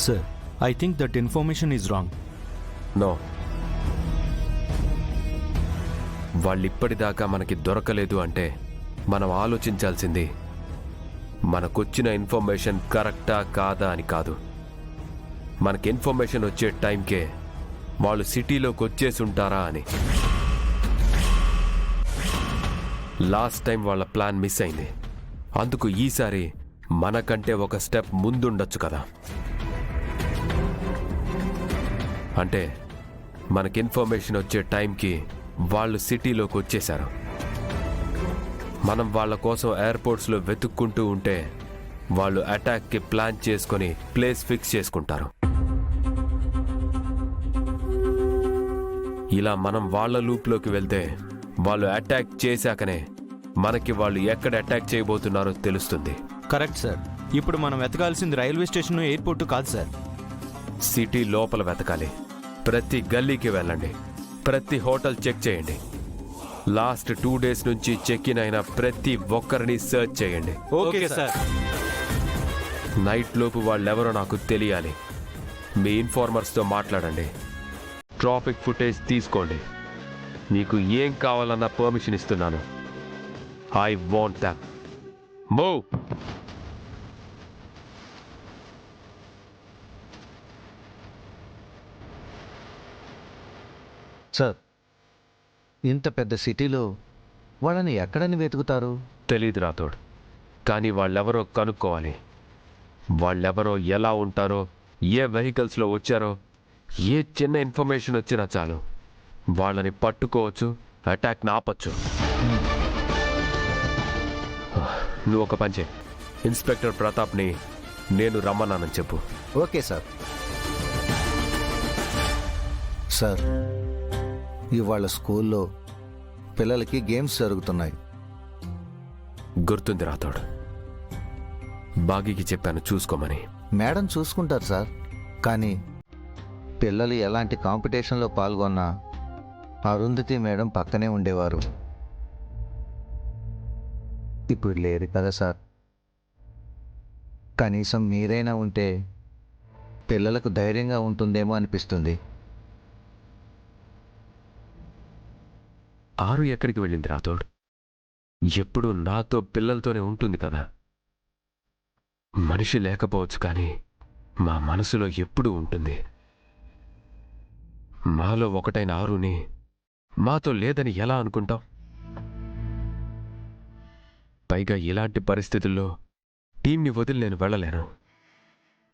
Sir, I think that information is wrong. No, వాళ్ళిప్పటిదాకా మనకి దొరకలేదు అంటే మనం ఆలోచించాల్సింది మనకొచ్చిన ఇన్ఫర్మేషన్ కరెక్టా కాదా అని కాదు. మనకి ఇన్ఫర్మేషన్ వచ్చే టైంకే వాళ్ళు సిటీలోకి వచ్చేసి ఉంటారా అని. లాస్ట్ టైం వాళ్ళ ప్లాన్ మిస్ అయింది. అందుకు ఈసారి మనకంటే ఒక స్టెప్ ముందుండొచ్చు కదా. అంటే మనకి ఇన్ఫర్మేషన్ వచ్చే టైంకి వాళ్ళు సిటీలోకి వచ్చేశారు. మనం వాళ్ళ కోసం ఎయిర్పోర్ట్స్లో వెతుక్కుంటూ ఉంటే వాళ్ళు అటాక్కి ప్లాన్ చేసుకొని ప్లేస్ ఫిక్స్ చేసుకుంటారు. ఇలా మనం వాళ్ళ లూప్లోకి వెళ్తే వాళ్ళు అటాక్ చేశాకనే మనకి వాళ్ళు ఎక్కడ అటాక్ చేయబోతున్నారో తెలుస్తుంది. Correct sir. ఇప్పుడు మనం వెతకాల్సింది రైల్వే స్టేషన్, ఎయిర్పోర్ట్ కాదు సార్. సిటీ లోపల వెతకాలి. ప్రతి గల్లీకి వెళ్ళండి, ప్రతి హోటల్ చెక్ చేయండి. లాస్ట్ 2 days నుంచి చెక్ ఇన్ అయిన ప్రతి ఒక్కరిని సర్చ్ చేయండి. Okay sir. నైట్ లోపు వాళ్ళెవరో నాకు తెలియాలి. మీ ఇన్ఫార్మర్స్తో మాట్లాడండి. ట్రాఫిక్ ఫుటేజ్ తీసుకోండి. మీకు ఏం కావాలన్నా పర్మిషన్ ఇస్తున్నాను. I want that. Move. Sir, ఇంత పెద్ద సిటీలో వాళ్ళని ఎక్కడని వెతుకుతారు? తెలీదు రాథోడ్, కానీ వాళ్ళెవరో కనుక్కోవాలి. వాళ్ళెవరో, ఎలా ఉంటారో, ఏ వెహికల్స్లో వచ్చారో, ఏ చిన్న ఇన్ఫర్మేషన్ వచ్చినా చాలు వాళ్ళని పట్టుకోవచ్చు, అటాక్ని ఆపచ్చు. నువ్వు ఒక పని చేయి. ఇన్స్పెక్టర్ ప్రతాప్ని నేను రమ్మన్నానని చెప్పు. Okay sir. సార్, ఇవాళ స్కూల్లో పిల్లలకి గేమ్స్ జరుగుతున్నాయి. గుర్తుంది రాథోడ్, బాగీకి చెప్పాను చూసుకోమని. మేడం చూసుకుంటారు సార్, కానీ పిల్లలు ఎలాంటి కాంపిటీషన్లో పాల్గొన్నా అరుంధతి మేడం పక్కనే ఉండేవారు. ఇప్పుడు లేరు కదా సార్. కనీసం మీరైనా ఉంటే పిల్లలకు ధైర్యంగా ఉంటుందేమో అనిపిస్తుంది. ఆరు ఎక్కడికి వెళ్ళింది రాథోడ్? ఎప్పుడు నాతో పిల్లలతోనే ఉంటుంది కదా. మనిషి లేకపోవచ్చు, కానీ మా మనసులో ఎప్పుడూ ఉంటుంది. మాలో ఒకటైన ఆరుని మాతో లేదని ఎలా అనుకుంటాం? పైగా ఇలాంటి పరిస్థితుల్లో టీంని వదిలి నేను వెళ్ళలేను.